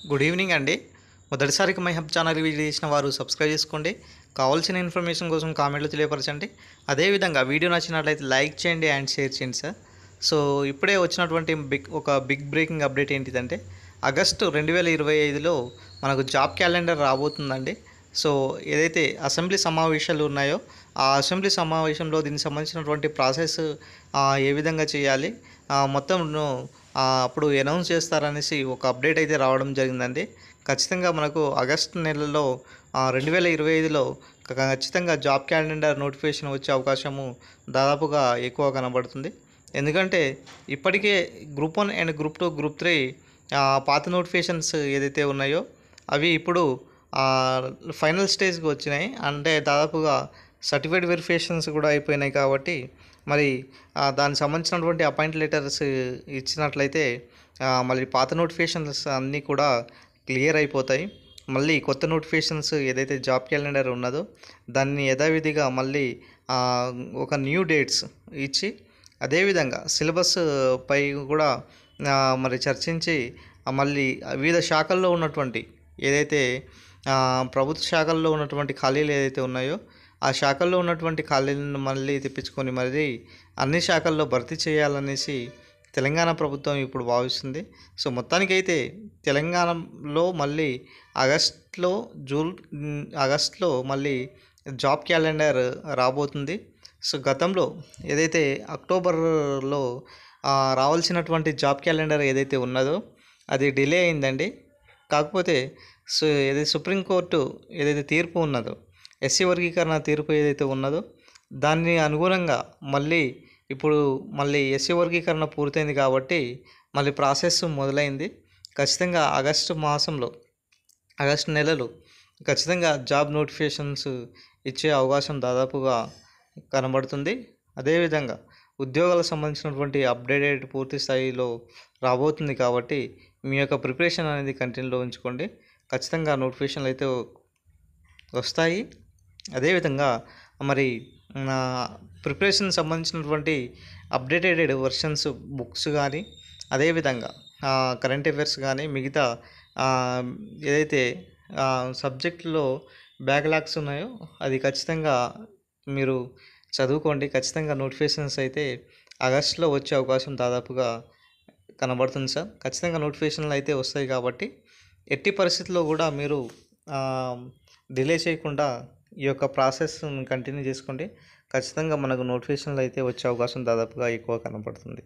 Good evening అండి. మొదటిసారికి my hub channel visit చేసిన వారు సబ్స్క్రైబ్ చేసుకోండి. కావాల్సిన ఇన్ఫర్మేషన్ కోసం కామెంట్లు తెలియపరచండి. అదేవిధంగా వీడియో నచ్చినట్లయితే లైక్ చేయండి అండ్ షేర్ చేయండి సార్. సో ఇప్పుడే వచ్చినటువంటి బిగ్ బ్రేకింగ్ అప్డేట్ ఏంటిదంటే ఆగస్టు 2025లో మనకు జాబ్ క్యాలెండర్ రాబోతుందండి. సో ఏదైతే అసెంబ్లీ సమావేశాలు ఉన్నాయో ఆ అసెంబ్లీ సమావేశంలో దీనికి సంబంధించినటువంటి ప్రాసెస్ ఏ విధంగా చేయాలి మొత్తం అప్పుడు అనౌన్స్ చేస్తారనేసి ఒక అప్డేట్ అయితే రావడం జరిగిందండి. ఖచ్చితంగా మనకు ఆగస్టు నెలలో 2025లో ఖచ్చితంగా జాబ్ క్యాలెండర్ నోటిఫికేషన్ వచ్చే అవకాశము దాదాపుగా ఎక్కువ కనబడుతుంది. ఎందుకంటే ఇప్పటికే గ్రూప్ 1 అండ్ గ్రూప్ 2 గ్రూప్ 3 పాత నోటిఫికేషన్స్ ఏదైతే ఉన్నాయో అవి ఇప్పుడు ఫైనల్ స్టేజ్కి వచ్చినాయి. అంటే దాదాపుగా సర్టిఫైడ్ వెరిఫికేషన్స్ కూడా అయిపోయినాయి. కాబట్టి మరి దానికి సంబంధించినటువంటి అపాయింట్ లెటర్స్ ఇచ్చినట్లయితే మళ్ళీ పాత నోటిఫికేషన్స్ అన్నీ కూడా క్లియర్ అయిపోతాయి. మళ్ళీ కొత్త నోటిఫికేషన్స్ ఏదైతే జాబ్ క్యాలెండర్ ఉన్నదో దాన్ని యథావిధిగా మళ్ళీ ఒక న్యూ డేట్స్ ఇచ్చి అదేవిధంగా సిలబస్ పై కూడా మరి చర్చించి మళ్ళీ వివిధ శాఖల్లో ఉన్నటువంటి ఏదైతే ప్రభుత్వ శాఖల్లో ఉన్నటువంటి ఖాళీలు ఏదైతే ఉన్నాయో ఆ శాఖల్లో ఉన్నటువంటి ఖాళీలను మళ్ళీ తెప్పించుకొని మరి అన్ని శాఖల్లో భర్తీ చేయాలనేసి తెలంగాణ ప్రభుత్వం ఇప్పుడు భావిస్తుంది. సో మొత్తానికైతే తెలంగాణలో మళ్ళీ ఆగస్టులో మళ్ళీ జాబ్ క్యాలెండర్ రాబోతుంది. సో గతంలో ఏదైతే అక్టోబర్లో రావాల్సినటువంటి జాబ్ క్యాలెండర్ ఏదైతే ఉన్నదో అది డిలే అయిందండి. కాకపోతే ఏదైతే సుప్రీంకోర్టు ఏదైతే తీర్పు ఉన్నదో ఎస్సీ వర్గీకరణ తీర్పు ఏదైతే ఉన్నదో దాన్ని అనుగుణంగా ఇప్పుడు మళ్ళీ ఎస్సీ వర్గీకరణ పూర్తయింది కాబట్టి మళ్ళీ ప్రాసెస్ మొదలైంది. ఖచ్చితంగా ఆగస్టు నెలలో ఖచ్చితంగా జాబ్ నోటిఫికేషన్స్ ఇచ్చే అవకాశం దాదాపుగా కనబడుతుంది. అదేవిధంగా ఉద్యోగాలకు సంబంధించినటువంటి అప్డేటెడ్ పూర్తి స్థాయిలో రాబోతుంది. కాబట్టి మీ యొక్క ప్రిపరేషన్ అనేది కంటిన్యూలో ఉంచుకోండి. ఖచ్చితంగా నోటిఫికేషన్లు అయితే వస్తాయి. అదేవిధంగా మరి ప్రిపరేషన్ సంబంధించినటువంటి అప్డేటెడ్ వర్షన్స్ బుక్స్ కానీ అదేవిధంగా కరెంట్ అఫైర్స్ కానీ మిగతా ఏదైతే సబ్జెక్టులో బ్యాక్లాగ్స్ ఉన్నాయో అది ఖచ్చితంగా మీరు చదువుకోండి. ఖచ్చితంగా నోటిఫికేషన్స్ అయితే ఆగస్టులో వచ్చే అవకాశం దాదాపుగా కనబడుతుంది సార్. ఖచ్చితంగా నోటిఫికేషన్లు అయితే వస్తాయి కాబట్టి ఎట్టి పరిస్థితుల్లో కూడా మీరు డిలే చేయకుండా ఈ యొక్క ప్రాసెస్ కంటిన్యూ చేసుకోండి. ఖచ్చితంగా మనకు నోటిఫికేషన్లు అయితే వచ్చే అవకాశం దాదాపుగా ఎక్కువ కనబడుతుంది.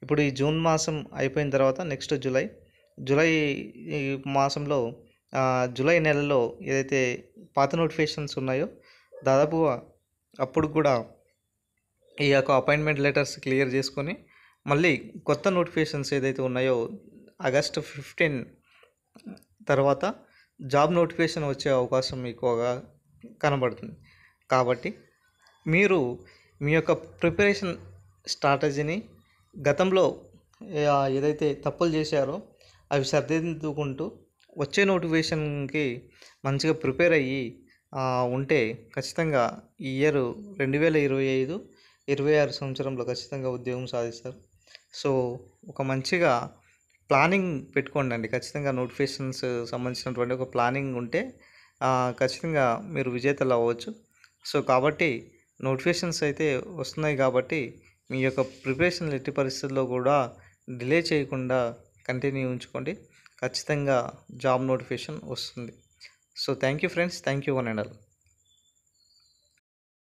ఇప్పుడు ఈ జూన్ మాసం అయిపోయిన తర్వాత నెక్స్ట్ జూలై మాసంలో జూలై నెలలో ఏదైతే పాత నోటిఫికేషన్స్ ఉన్నాయో దాదాపుగా అప్పుడు కూడా ఈ యొక్క అపాయింట్మెంట్ లెటర్స్ క్లియర్ చేసుకొని మళ్ళీ కొత్త నోటిఫికేషన్స్ ఏదైతే ఉన్నాయో ఆగస్టు 15 తర్వాత జాబ్ నోటిఫికేషన్ వచ్చే అవకాశం ఎక్కువగా కనబడుతుంది. కాబట్టి మీరు మీ యొక్క ప్రిపరేషన్ స్ట్రాటజీని గతంలో ఏదైతే తప్పులు చేశారో అవి సరిదిద్దుకుంటూ వచ్చే నోటిఫికేషన్కి మంచిగా ప్రిపేర్ అయ్యి ఉంటే ఖచ్చితంగా ఈ ఇయర్ 2025-26 సంవత్సరంలో ఖచ్చితంగా ఉద్యోగం సాధిస్తారు. సో ఒక మంచిగా ప్లానింగ్ పెట్టుకోండి అండి. ఖచ్చితంగా నోటిఫికేషన్స్ సంబంధించినటువంటి ఒక ప్లానింగ్ ఉంటే ఖచ్చితంగా మీరు విజేతలు అవ్వచ్చు. సో కాబట్టి నోటిఫికేషన్స్ అయితే వస్తున్నాయి కాబట్టి మీ యొక్క ప్రిపరేషన్ ఎట్టి పరిస్థితుల్లో కూడా డిలే చేయకుండా కంటిన్యూ ఉంచుకోండి. ఖచ్చితంగా జాబ్ నోటిఫికేషన్ వస్తుంది. So thank you friends. Thank you one and all.